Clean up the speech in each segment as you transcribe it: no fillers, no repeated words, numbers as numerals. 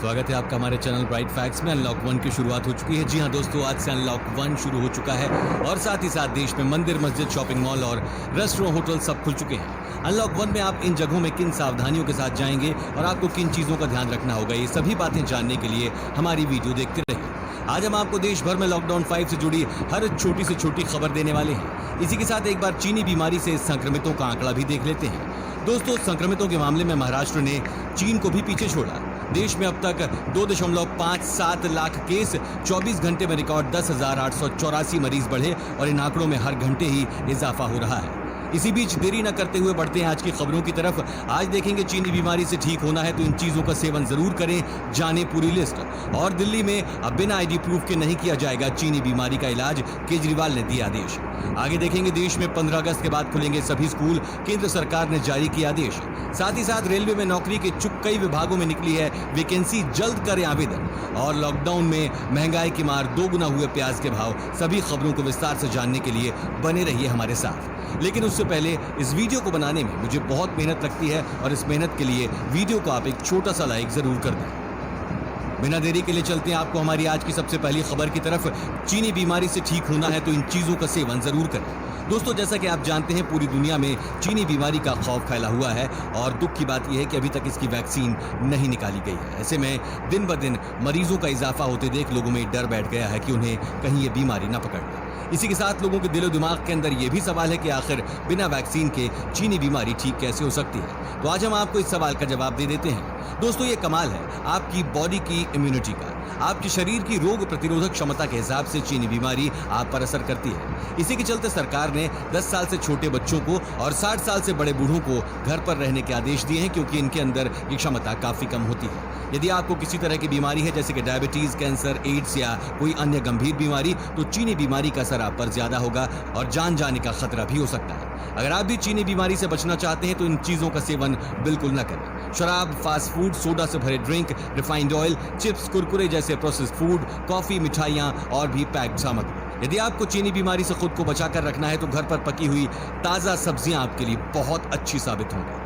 स्वागत है आपका हमारे चैनल ब्राइट फैक्ट्स में। अनलॉक 1 की शुरुआत हो चुकी है। जी हाँ दोस्तों, आज से अनलॉक 1 शुरू हो चुका है और साथ ही साथ देश में मंदिर, मस्जिद, शॉपिंग मॉल और रेस्टोरेंट, होटल सब खुल चुके हैं। अनलॉक 1 में आप इन जगहों में किन सावधानियों के साथ जाएंगे और आपको किन चीज़ों का ध्यान रखना होगा, ये सभी बातें जानने के लिए हमारी वीडियो देखते रहिए। आज हम आपको देश भर में लॉकडाउन 5 से जुड़ी हर छोटी से छोटी खबर देने वाले हैं। इसी के साथ एक बार चीनी बीमारी से संक्रमितों का आंकड़ा भी देख लेते हैं। दोस्तों, संक्रमितों के मामले में महाराष्ट्र ने चीन को भी पीछे छोड़ा। देश में अब तक 2.57 लाख केस, 24 घंटे में रिकॉर्ड 10,884 मरीज बढ़े और इन आंकड़ों में हर घंटे ही इजाफा हो रहा है। इसी बीच देरी न करते हुए बढ़ते हैं आज की खबरों की तरफ। आज देखेंगे चीनी बीमारी से ठीक होना है तो इन चीजों का सेवन जरूर करें, जाने पूरी लिस्ट। और दिल्ली में अब बिना आईडी प्रूफ के नहीं किया जाएगा चीनी बीमारी का इलाज, केजरीवाल ने दिया आदेश। आगे देखेंगे देश में 15 अगस्त के बाद खुलेंगे सभी स्कूल, केंद्र सरकार ने जारी किया आदेश। साथ ही साथ रेलवे में नौकरी के इच्छुक कई विभागों में निकली है वैकेंसी, जल्द करें आवेदन। और लॉकडाउन में महंगाई की मार, 2 गुना हुए प्याज के भाव। सभी खबरों को विस्तार से जानने के लिए बने रहिए हमारे साथ। लेकिन उससे पहले इस वीडियो को बनाने में मुझे बहुत मेहनत लगती है और इस मेहनत के लिए वीडियो को आप एक छोटा सा लाइक जरूर कर दें। बिना देरी के लिए चलते हैं आपको हमारी आज की सबसे पहली खबर की तरफ। चीनी बीमारी से ठीक होना है तो इन चीजों का सेवन जरूर करें। दोस्तों, जैसा कि आप जानते हैं पूरी दुनिया में चीनी बीमारी का खौफ फैला हुआ है और दुख की बात यह है कि अभी तक इसकी वैक्सीन नहीं निकाली गई है। ऐसे में दिन ब दिन मरीजों का इजाफा होते देख लोगों में डर बैठ गया है कि उन्हें कहीं ये बीमारी न पकड़ ले। इसी के साथ लोगों के दिलो दिमाग के अंदर यह भी सवाल है कि आखिर बिना वैक्सीन के चीनी बीमारी ठीक कैसे हो सकती है। तो आज हम आपको इस सवाल का जवाब दे देते हैं। दोस्तों, ये कमाल है आपकी बॉडी की इम्यूनिटी का। आपके शरीर की रोग प्रतिरोधक क्षमता के हिसाब से चीनी बीमारी आप पर असर करती है। इसी के चलते सरकार ने 10 साल से छोटे बच्चों को और 60 साल से बड़े बूढ़ों को घर पर रहने के आदेश दिए हैं, क्योंकि इनके अंदर ये क्षमता काफी कम होती है। यदि आपको किसी तरह की बीमारी है जैसे कि डायबिटीज, कैंसर, एड्स या कोई अन्य गंभीर बीमारी, तो चीनी बीमारी का असर आप पर ज्यादा होगा और जान जाने का खतरा भी हो सकता है। अगर आप भी चीनी बीमारी से बचना चाहते हैं तो इन चीजों का सेवन बिल्कुल न करें। शराब, फास्ट फूड, सोडा से भरे drink, refined oil, chips, Kurkure जैसे प्रोसेस्ड फूड, कॉफी, मिठाइयाँ और भी पैक्ड सामग्री। यदि आपको चीनी बीमारी से खुद को बचाकर रखना है तो घर पर पकी हुई ताज़ा सब्जियां आपके लिए बहुत अच्छी साबित होंगी।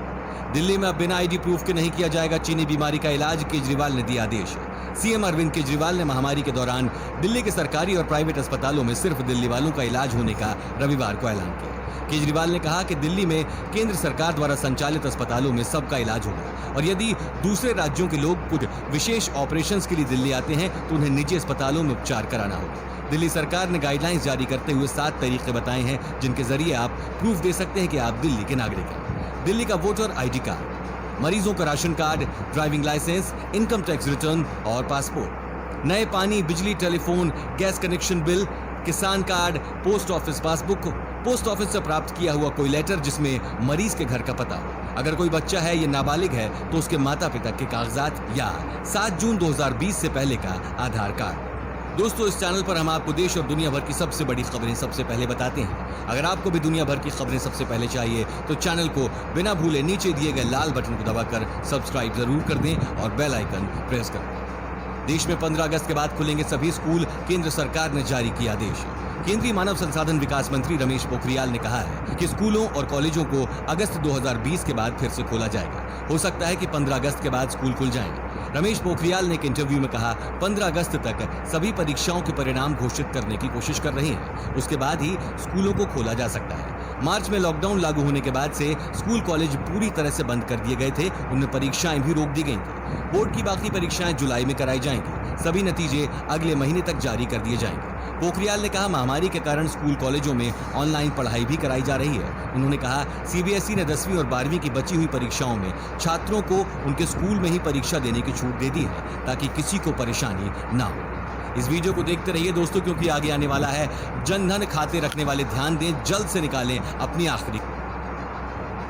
दिल्ली में अब बिना आईडी प्रूफ के नहीं किया जाएगा चीनी बीमारी का इलाज, केजरीवाल ने दिया आदेश। सीएम अरविंद केजरीवाल ने महामारी के दौरान दिल्ली के सरकारी और प्राइवेट अस्पतालों में सिर्फ दिल्ली वालों का इलाज होने का रविवार को ऐलान किया। केजरीवाल ने कहा कि दिल्ली में केंद्र सरकार द्वारा संचालित अस्पतालों में सबका इलाज होगा और यदि दूसरे राज्यों के लोग कुछ विशेष ऑपरेशंस के लिए दिल्ली आते हैं तो उन्हें निजी अस्पतालों में उपचार कराना होगा। दिल्ली सरकार ने गाइडलाइंस जारी करते हुए 7 तरीके बताए हैं जिनके जरिए आप प्रूफ दे सकते हैं कि आप दिल्ली के नागरिक हैं। दिल्ली का वोटर आईडी कार्ड, मरीजों का ration card, driving licence, income tax return और पासपोर्ट, नए पानी, बिजली, टेलीफोन, गैस कनेक्शन बिल, किसान card, post office passbook, post office से प्राप्त किया हुआ कोई लेटर जिसमें मरीज के घर का पता हो। अगर कोई बच्चा है या नाबालिग है तो उसके माता पिता के कागजात या 7 जून 2020 से पहले का आधार कार्ड। दोस्तों, इस चैनल पर हम आपको देश और दुनिया भर की सबसे बड़ी खबरें सबसे पहले बताते हैं। अगर आपको भी दुनिया भर की खबरें सबसे पहले चाहिए तो चैनल को बिना भूले नीचे दिए गए लाल बटन को दबाकर सब्सक्राइब जरूर कर दें और बेल आइकन प्रेस कर दें। देश में 15 अगस्त के बाद खुलेंगे सभी स्कूल, केंद्र सरकार ने जारी किया आदेश। केंद्रीय मानव संसाधन विकास मंत्री रमेश पोखरियाल ने कहा है कि स्कूलों और कॉलेजों को अगस्त 2020 के बाद फिर से खोला जाएगा। हो सकता है कि 15 अगस्त के बाद स्कूल खुल जाएंगे। रमेश पोखरियाल ने एक इंटरव्यू में कहा, 15 अगस्त तक सभी परीक्षाओं के परिणाम घोषित करने की कोशिश कर रहे हैं, उसके बाद ही स्कूलों को खोला जा सकता है। मार्च में लॉकडाउन लागू होने के बाद से स्कूल कॉलेज पूरी तरह से बंद कर दिए गए थे, उनमें परीक्षाएं भी रोक दी गई थी। बोर्ड की बाकी परीक्षाएं जुलाई में कराई जाएंगी। सभी नतीजे अगले महीने तक जारी कर दिए जाएंगे। पोखरियाल ने कहा, महामारी के कारण स्कूल कॉलेजों में ऑनलाइन पढ़ाई भी कराई जा रही है। उन्होंने कहा, सीबीएसई ने 10वीं और 12वीं की बची हुई परीक्षाओं में छात्रों को उनके स्कूल में ही परीक्षा देने की छूट दे दी है ताकि किसी को परेशानी ना हो। इस वीडियो को देखते रहिए दोस्तों, क्योंकि आगे आने वाला है जन धन खाते रखने वाले ध्यान दें, जल्द से निकालें अपनी आखिरी।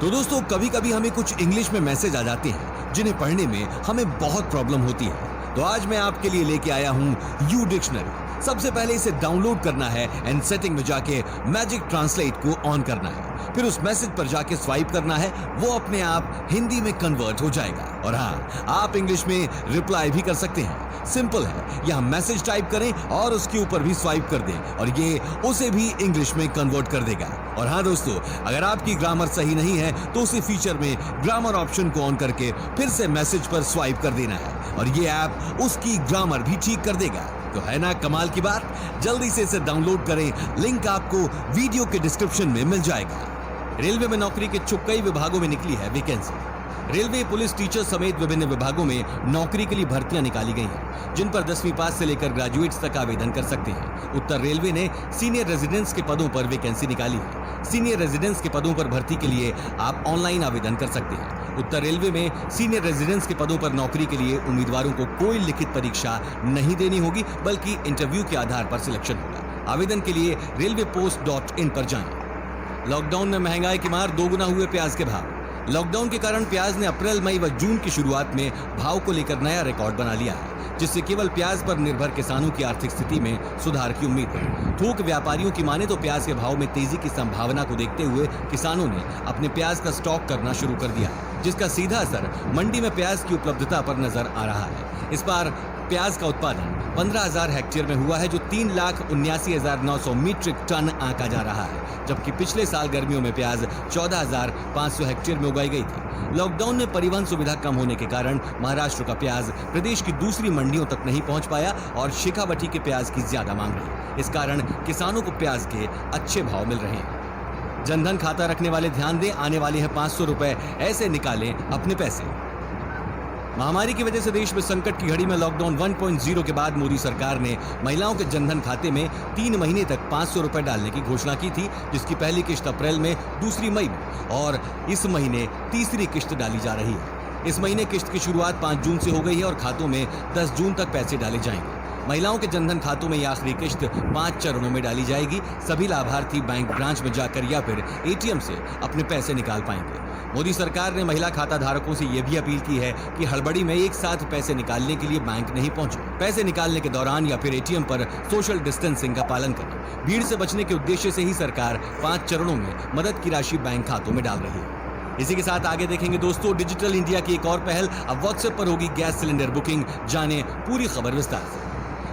तो दोस्तों, कभी कभी हमें कुछ इंग्लिश में मैसेज आ जाते हैं जिन्हें पढ़ने में हमें बहुत प्रॉब्लम होती है। तो आज मैं आपके लिए लेके आया हूं यू डिक्शनरी। सबसे पहले इसे डाउनलोड करना है एंड सेटिंग में जाके मैजिक ट्रांसलेट को ऑन करना है। फिर उस मैसेज पर जाके स्वाइप करना है, वो अपने आप हिंदी में कन्वर्ट हो जाएगा। और हाँ, आप इंग्लिश में रिप्लाई भी कर सकते हैं। सिंपल है, यहाँ मैसेज टाइप करें और उसके ऊपर भी स्वाइप कर दें और ये उसे भी इंग्लिश में कन्वर्ट कर देगा। और हाँ दोस्तों, अगर आपकी ग्रामर सही नहीं है तो उसी फीचर में ग्रामर ऑप्शन को ऑन करके फिर से मैसेज पर स्वाइप कर देना है और ये ऐप उसकी ग्रामर भी ठीक कर देगा। तो है ना कमाल की बात। जल्दी से इसे डाउनलोड करें, लिंक आपको वीडियो के डिस्क्रिप्शन में मिल जाएगा। रेलवे में नौकरी के कई विभागों में निकली है वैकेंसी। रेलवे, पुलिस, टीचर समेत विभिन्न विभागों में नौकरी के लिए भर्तियां निकाली गई हैं, जिन पर 10वीं पास से लेकर ग्रेजुएट्स तक आवेदन कर सकते हैं। उत्तर रेलवे ने सीनियर रेजिडेंट्स के पदों पर वैकेंसी निकाली है। सीनियर रेजिडेंट्स के पदों पर भर्ती के लिए आप ऑनलाइन आवेदन कर सकते हैं। उत्तर रेलवे में सीनियर रेजिडेंट्स के पदों पर नौकरी के लिए उम्मीदवारों को कोई लिखित परीक्षा नहीं देनी होगी, बल्कि इंटरव्यू के आधार पर सिलेक्शन होगा। आवेदन के लिए railwaypost.in पर जाएं। लॉकडाउन में महंगाई की मार, दोगुना हुए प्याज के भाव। लॉकडाउन के कारण प्याज ने अप्रैल, मई व जून की शुरुआत में भाव को लेकर नया रिकॉर्ड बना लिया है, जिससे केवल प्याज पर निर्भर किसानों की आर्थिक स्थिति में सुधार की उम्मीद है। थोक व्यापारियों की माने तो प्याज के भाव में तेजी की संभावना को देखते हुए किसानों ने अपने प्याज का स्टॉक करना शुरू कर दिया है, जिसका सीधा असर मंडी में प्याज की उपलब्धता पर नजर आ रहा है। इस बार प्याज का उत्पादन 15,000 हेक्टेयर में हुआ है, जो 3,79,900 मीट्रिक टन आंका जा रहा है, जबकि पिछले साल गर्मियों में प्याज 14,500 हेक्टेयर में उगाई गई थी। लॉकडाउन में परिवहन सुविधा कम होने के कारण महाराष्ट्र का प्याज प्रदेश की दूसरी मंडियों तक नहीं पहुंच पाया और शेखावटी के प्याज की ज्यादा मांग रही। इस कारण किसानों को प्याज के अच्छे भाव मिल रहे हैं। जनधन खाता रखने वाले ध्यान दें, आने वाले हैं 500 रुपए, ऐसे निकालें अपने पैसे। महामारी की वजह से देश में संकट की घड़ी में लॉकडाउन 1.0 के बाद मोदी सरकार ने महिलाओं के जनधन खाते में 3 महीने तक 500 रुपए डालने की घोषणा की थी, जिसकी पहली किश्त अप्रैल में, दूसरी मई में और इस महीने तीसरी किश्त डाली जा रही है। इस महीने किश्त की शुरुआत 5 जून से हो गई है और खातों में 10 जून तक पैसे डाले जाएंगे। महिलाओं के जनधन खातों में यह आखिरी किश्त 5 चरणों में डाली जाएगी। सभी लाभार्थी बैंक ब्रांच में जाकर या फिर एटीएम से अपने पैसे निकाल पाएंगे। मोदी सरकार ने महिला खाता धारकों से यह भी अपील की है कि हड़बड़ी में एक साथ पैसे निकालने के लिए बैंक नहीं पहुंचे। पैसे निकालने के दौरान या फिर एटीएम पर सोशल डिस्टेंसिंग का पालन करें। भीड़ से बचने के उद्देश्य से ही सरकार 5 चरणों में मदद की राशि बैंक खातों में डाल रही है। इसी के साथ आगे देखेंगे दोस्तों, डिजिटल इंडिया की एक और पहल, अब व्हाट्सएप पर होगी गैस सिलेंडर बुकिंग। जाने पूरी खबर विस्तार से।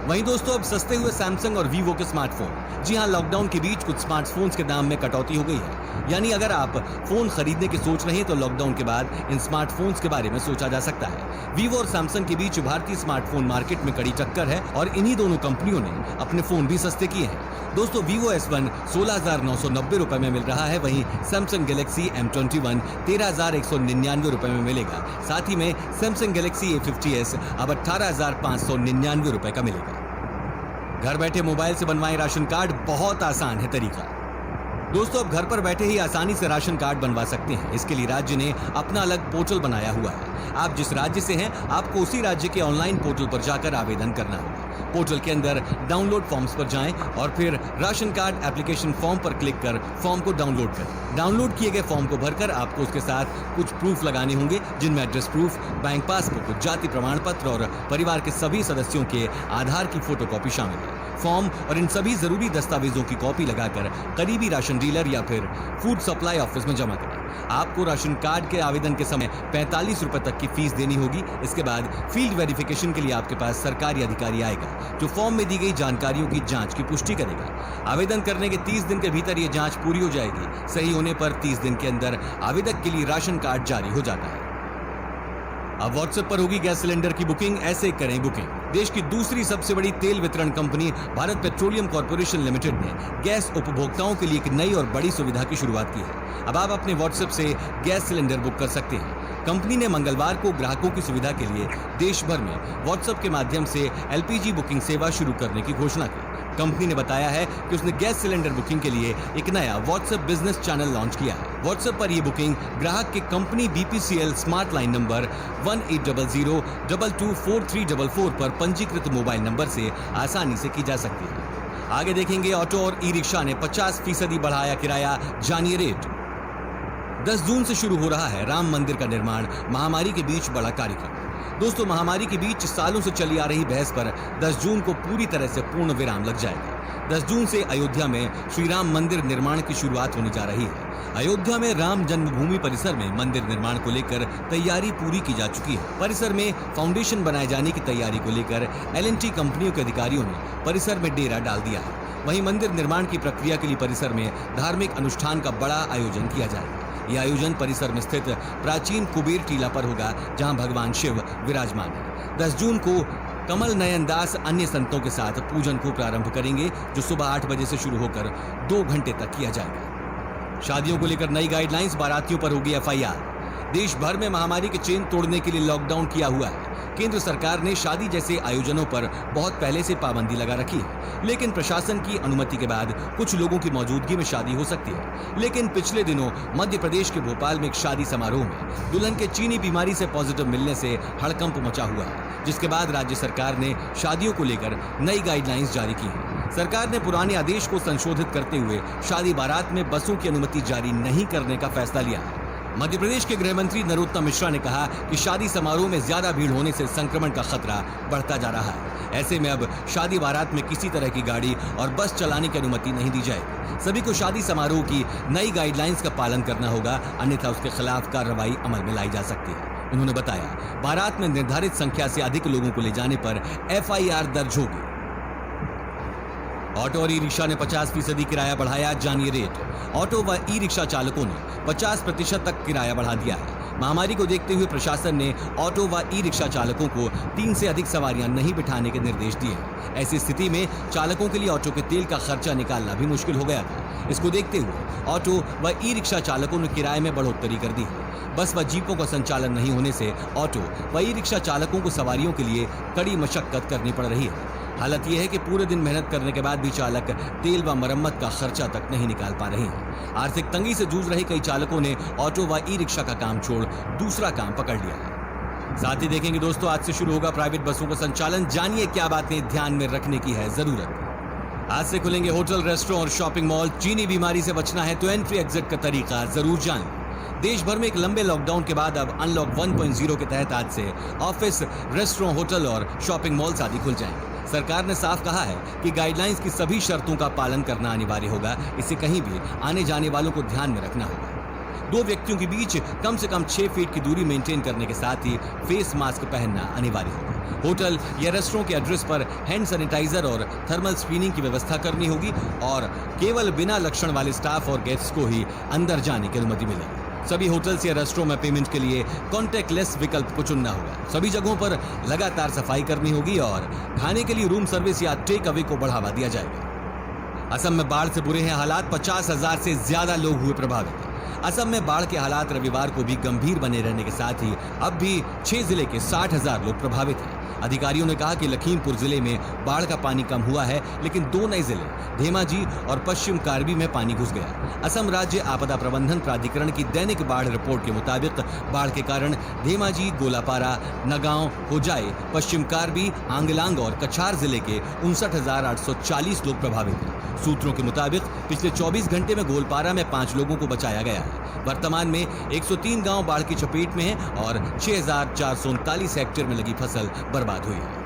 वहीं दोस्तों, अब सस्ते हुए सैमसंग और वीवो के स्मार्टफोन। जी हां, लॉकडाउन के बीच कुछ स्मार्टफोन्स के दाम में कटौती हो गई है। यानी अगर आप फोन खरीदने की सोच रहे हैं तो लॉकडाउन के बाद इन स्मार्टफोन्स के बारे में सोचा जा सकता है। वीवो और सैमसंग के बीच भारतीय स्मार्टफोन मार्केट में कड़ी टक्कर है और इन्हीं दोनों कंपनियों ने अपने फोन भी सस्ते किए हैं। दोस्तों, वीवो S1 16,990 रुपए में मिल रहा है, वहीं सैमसंग गैलेक्सी M21 13,199 रुपए में मिलेगा। साथ ही में सैमसंग गैलेक्सी A50s अब 18,599 रुपए का मिलेगा। घर बैठे मोबाइल से बनवाएं राशन कार्ड, बहुत आसान है तरीका। दोस्तों, अब घर पर बैठे ही आसानी से राशन कार्ड बनवा सकते हैं। इसके लिए राज्य ने अपना अलग पोर्टल बनाया हुआ है। आप जिस राज्य से हैं, आपको उसी राज्य के ऑनलाइन पोर्टल पर जाकर आवेदन करना होगा। पोर्टल के अंदर डाउनलोड फॉर्म्स पर जाएं और फिर राशन कार्ड एप्लीकेशन फॉर्म पर क्लिक कर फॉर्म को डाउनलोड करें। डाउनलोड किए गए फॉर्म को भरकर आपको उसके साथ कुछ प्रूफ लगाने होंगे, जिनमें एड्रेस प्रूफ, बैंक पासबुक, जाति प्रमाण पत्र और परिवार के सभी सदस्यों के आधार की फोटोकॉपी शामिल है। फॉर्म और इन सभी जरूरी दस्तावेजों की कॉपी लगाकर करीबी राशन डीलर या फिर फूड सप्लाई ऑफिस में जमा करें। आपको राशन कार्ड के आवेदन के समय 45 रुपए तक की फीस देनी होगी। इसके बाद फील्ड वेरिफिकेशन के लिए आपके पास सरकारी अधिकारी आएगा, जो फॉर्म में दी गई जानकारियों की जांच की पुष्टि करेगा। आवेदन करने के 30 दिन के भीतर ये जांच पूरी हो जाएगी। सही होने पर 30 दिन के अंदर आवेदक के लिए राशन कार्ड जारी हो जाता है। अब व्हाट्सएप पर होगी गैस सिलेंडर की बुकिंग, ऐसे करें बुकिंग। देश की दूसरी सबसे बड़ी तेल वितरण company Bharat petroleum corporation limited ने गैस उपभोक्ताओं के लिए एक नई और बड़ी सुविधा की शुरुआत की है। अब आप अपने व्हाट्सएप से गैस सिलेंडर बुक कर सकते हैं। कंपनी ने मंगलवार को ग्राहकों की सुविधा के लिए देश भर में व्हाट्सएप के माध्यम से एलपीजी बुकिंग सेवा शुरू करने की घोषणा की। कंपनी ने बताया है कि उसने गैस सिलेंडर बुकिंग के लिए एक नया व्हाट्सएप बिजनेस चैनल लॉन्च किया है। व्हाट्सएप पर यह बुकिंग ग्राहक के company BPCL smart line number 1800224344 पर पंजीकृत मोबाइल नंबर से आसानी से की जा सकती है। आगे देखेंगे, ऑटो और ई रिक्शा ने 50% बढ़ाया किराया, जानिए रेट। 10 जून से शुरू हो रहा है राम मंदिर का निर्माण, महामारी के बीच बड़ा कार्यक्रम। दोस्तों, महामारी के बीच सालों से चली आ रही बहस पर 10 जून को पूरी तरह से पूर्ण विराम लग जाएगा। 10 जून से अयोध्या में श्री राम मंदिर निर्माण की शुरुआत होने जा रही है। अयोध्या में राम जन्मभूमि परिसर में मंदिर निर्माण को लेकर तैयारी पूरी की जा चुकी है। परिसर में फाउंडेशन बनाए जाने की तैयारी को लेकर L&T कंपनियों के अधिकारियों ने परिसर में डेरा डाल दिया है। वहीं मंदिर निर्माण की प्रक्रिया के लिए परिसर में धार्मिक अनुष्ठान का बड़ा आयोजन किया जाएगा। यह आयोजन परिसर में स्थित प्राचीन कुबेर टीला पर होगा, जहां भगवान शिव विराजमान है। 10 जून को कमल नयन दास अन्य संतों के साथ पूजन को प्रारंभ करेंगे, जो सुबह 8 बजे से शुरू होकर 2 घंटे तक किया जाएगा। शादियों को लेकर नई गाइडलाइंस, बारातियों पर होगी FIR। देश भर में महामारी के चेन तोड़ने के लिए लॉकडाउन किया हुआ है। केंद्र सरकार ने शादी जैसे आयोजनों पर बहुत पहले से पाबंदी लगा रखी है, लेकिन प्रशासन की अनुमति के बाद कुछ लोगों की मौजूदगी में शादी हो सकती है। लेकिन पिछले दिनों मध्य प्रदेश के भोपाल में एक शादी समारोह में दुल्हन के चीनी बीमारी से पॉजिटिव मिलने से हड़कंप मचा हुआ है, जिसके बाद राज्य सरकार ने शादियों को लेकर नई गाइडलाइंस जारी की है। सरकार ने पुराने आदेश को संशोधित करते हुए शादी बारात में बसों की अनुमति जारी नहीं करने का फैसला लिया है। मध्य प्रदेश के गृह मंत्री नरोत्तम मिश्रा ने कहा कि शादी समारोह में ज्यादा भीड़ होने से संक्रमण का खतरा बढ़ता जा रहा है। ऐसे में अब शादी बारात में किसी तरह की गाड़ी और बस चलाने की अनुमति नहीं दी जाएगी। सभी को शादी समारोह की नई गाइडलाइंस का पालन करना होगा, अन्यथा उसके खिलाफ कार्रवाई अमल में लाई जा सकती है। उन्होंने बताया, बारात में निर्धारित संख्या से अधिक लोगों को ले जाने पर FIR दर्ज होगी। ऑटो और ई रिक्शा ने 50% किराया बढ़ाया, जानिए रेट। ऑटो व ई रिक्शा चालकों ने 50% तक किराया बढ़ा दिया है। महामारी को देखते हुए प्रशासन ने ऑटो व ई रिक्शा चालकों को 3 से अधिक सवारियां नहीं बिठाने के निर्देश दिए हैं। ऐसी स्थिति में चालकों के लिए ऑटो के तेल का खर्चा निकालना भी मुश्किल हो गया था। इसको देखते हुए ऑटो व ई रिक्शा चालकों ने किराए में बढ़ोतरी कर दी है। बस व जीपों का संचालन नहीं होने से ऑटो व ई रिक्शा चालकों को सवारियों के लिए कड़ी मशक्कत करनी पड़ रही है। हालत यह है कि पूरे दिन मेहनत करने के बाद भी चालक तेल व मरम्मत का खर्चा तक नहीं निकाल पा रहे हैं। आर्थिक तंगी से जूझ रहे कई चालकों ने ऑटो व ई रिक्शा का काम छोड़ दूसरा काम पकड़ लिया है। साथ ही देखेंगे दोस्तों, आज से शुरू होगा प्राइवेट बसों का संचालन। जानिए क्या बातें ध्यान में रखने की है जरूरत। आज से खुलेंगे होटल, रेस्टोरेंट और शॉपिंग मॉल। चीनी बीमारी से बचना है तो एंट्री एग्जिट का तरीका जरूर जान। देश भर में एक लंबे लॉकडाउन के बाद अब अनलॉक 1.0 के तहत आज से ऑफिस, रेस्टोरेंट, होटल और शॉपिंग मॉल्स आदि खुल जाएंगे। सरकार ने साफ कहा है कि गाइडलाइंस की सभी शर्तों का पालन करना अनिवार्य होगा। इसे कहीं भी आने जाने वालों को ध्यान में रखना होगा। 2 व्यक्तियों के बीच कम से कम 6 फीट की दूरी मेंटेन करने के साथ ही फेस मास्क पहनना अनिवार्य होगा। होटल या रेस्टोरेंट के एड्रेस पर हैंड सैनिटाइजर और थर्मल स्क्रीनिंग की व्यवस्था करनी होगी और केवल बिना लक्षण वाले स्टाफ और गेस्ट्स को ही अंदर जाने की अनुमति मिलेगी। सभी होटल्स या रेस्टोरेंट में पेमेंट के लिए कॉन्टैक्टलेस विकल्प को चुनना होगा। सभी जगहों पर लगातार सफाई करनी होगी और खाने के लिए रूम सर्विस या टेक अवे को बढ़ावा दिया जाएगा। असम में बाढ़ से बुरे हैं हालात, 50,000 से ज्यादा लोग हुए प्रभावित। असम में बाढ़ के हालात रविवार को भी गंभीर बने रहने के साथ ही अब भी 6 जिले के 60,000 लोग प्रभावित हैं। अधिकारियों ने कहा कि लखीमपुर जिले में बाढ़ का पानी कम हुआ है, लेकिन 2 नए जिले धेमाजी और पश्चिम कार्बी में पानी घुस गया। असम राज्य आपदा प्रबंधन प्राधिकरण की दैनिक बाढ़ रिपोर्ट के मुताबिक बाढ़ के कारण धेमाजी, गोलापारा, नगांव, होजाई, पश्चिम कार्बी, आंगलांग और कछार जिले के 59,840 लोग प्रभावित हैं। सूत्रों के मुताबिक पिछले 24 घंटे में गोलपारा में 5 लोगों को बचाया गया है। वर्तमान में 103 गांव बाढ़ की चपेट में हैं और 6,439 हेक्टेयर में लगी फसल बर्बाद हुई है।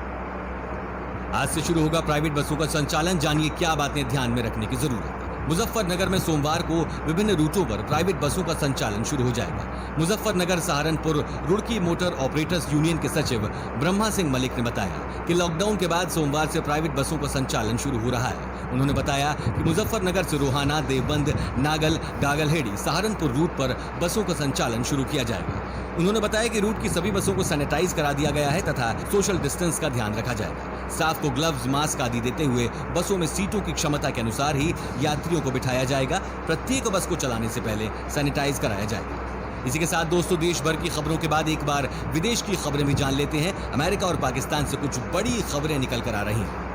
आज से शुरू होगा प्राइवेट बसों का संचालन। जानिए क्या बातें ध्यान में रखने की जरूरत है। मुजफ्फरनगर में सोमवार को विभिन्न रूटों पर प्राइवेट बसों का संचालन शुरू हो जाएगा। Muzaffarnagar Saharanpur Roorkee motor operators union के सचिव ब्रह्मा सिंह मलिक ने बताया कि लॉकडाउन के बाद सोमवार से प्राइवेट बसों का संचालन शुरू हो रहा है। उन्होंने बताया कि मुजफ्फरनगर से रोहाना, देवबंद, नागल, गागलहेड़ी, सहारनपुर रूट पर बसों का संचालन शुरू किया जाएगा। उन्होंने बताया कि रूट की सभी बसों को सैनिटाइज करा दिया गया है तथा सोशल डिस्टेंस का ध्यान रखा जाएगा। स्टाफ को ग्लव्स, मास्क आदि देते हुए बसों में सीटों की क्षमता के अनुसार ही यात्रियों को बिठाया जाएगा। प्रत्येक बस को चलाने से पहले सैनिटाइज कराया जाएगा। इसी के साथ दोस्तों, देश भर की खबरों के बाद एक बार विदेश की खबरें भी जान लेते हैं। अमेरिका और पाकिस्तान से कुछ बड़ी खबरें निकल कर आ रही हैं।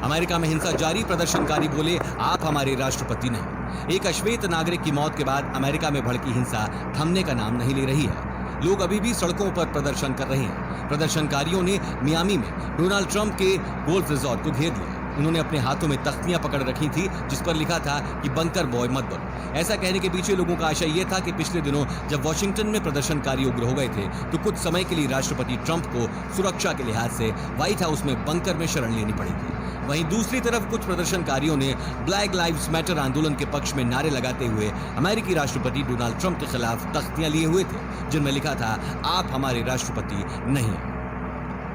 अमेरिका में हिंसा जारी, प्रदर्शनकारी बोले आप हमारे राष्ट्रपति नहीं। एक अश्वेत नागरिक की मौत के बाद अमेरिका में भड़की हिंसा थमने का नाम नहीं ले रही है। लोग अभी भी सड़कों पर प्रदर्शन कर रहे हैं। प्रदर्शनकारियों ने मियामी में डोनाल्ड ट्रंप के गोल्फ रिजॉर्ट को घेर लिया। उन्होंने अपने हाथों में तख्तियां पकड़ रखी थी जिस पर लिखा था कि बंकर बॉय मत बनो। ऐसा कहने के पीछे लोगों का आशय यह था कि पिछले दिनों जब वॉशिंगटन में प्रदर्शनकारी उग्र हो गए थे तो कुछ समय के लिए राष्ट्रपति ट्रंप को सुरक्षा के लिहाज से व्हाइट हाउस में बंकर में शरण लेनी पड़ी थी। वहीं दूसरी तरफ कुछ प्रदर्शनकारियों ने ब्लैक लाइव्स मैटर आंदोलन के पक्ष में नारे लगाते हुए अमेरिकी राष्ट्रपति डोनाल्ड ट्रंप के खिलाफ तख्तियां लिए हुए थे जिनमें लिखा था, आप हमारे राष्ट्रपति नहीं।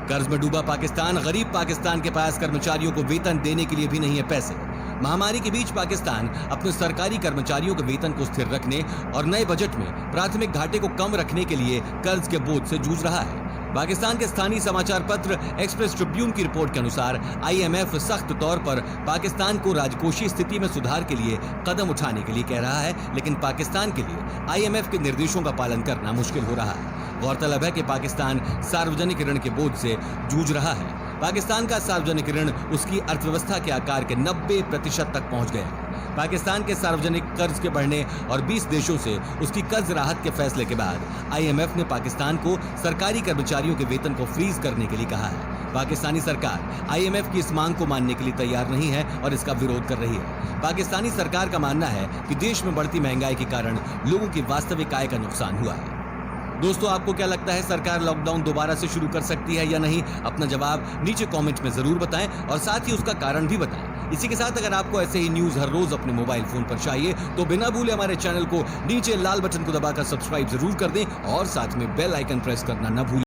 कर्ज में डूबा पाकिस्तान, गरीब पाकिस्तान के पास कर्मचारियों को वेतन देने के लिए भी नहीं है पैसे। महामारी के बीच पाकिस्तान अपने सरकारी कर्मचारियों के वेतन को स्थिर रखने और नए बजट में प्राथमिक घाटे को कम रखने के लिए कर्ज के बोझ से जूझ रहा है। पाकिस्तान के स्थानीय समाचार पत्र एक्सप्रेस ट्रिब्यून की रिपोर्ट के अनुसार आईएमएफ सख्त तौर पर पाकिस्तान को राजकोषीय स्थिति में सुधार के लिए कदम उठाने के लिए कह रहा है, लेकिन पाकिस्तान के लिए आईएमएफ के निर्देशों का पालन करना मुश्किल हो रहा है। गौरतलब है कि पाकिस्तान सार्वजनिक ऋण के बोझ से जूझ रहा है। पाकिस्तान का सार्वजनिक ऋण उसकी अर्थव्यवस्था के आकार के 90% तक पहुंच गया है। पाकिस्तान के सार्वजनिक कर्ज के बढ़ने और 20 देशों से उसकी कर्ज राहत के फैसले के बाद आईएमएफ ने पाकिस्तान को सरकारी कर्मचारियों के वेतन को फ्रीज करने के लिए कहा है। पाकिस्तानी सरकार आईएमएफ की इस मांग को मानने के लिए तैयार नहीं है और इसका विरोध कर रही है। पाकिस्तानी सरकार का मानना है कि देश में बढ़ती महंगाई के कारण लोगों की वास्तविक आय का नुकसान हुआ है। दोस्तों, आपको क्या लगता है, सरकार लॉकडाउन दोबारा से शुरू कर सकती है या नहीं? अपना जवाब नीचे कमेंट में जरूर बताएं और साथ ही उसका कारण भी बताएं। इसी के साथ अगर आपको ऐसे ही न्यूज हर रोज अपने मोबाइल फोन पर चाहिए तो बिना भूले हमारे चैनल को नीचे लाल बटन को दबाकर सब्सक्राइब जरूर कर दें और साथ में बेल आइकन प्रेस करना न भूलें।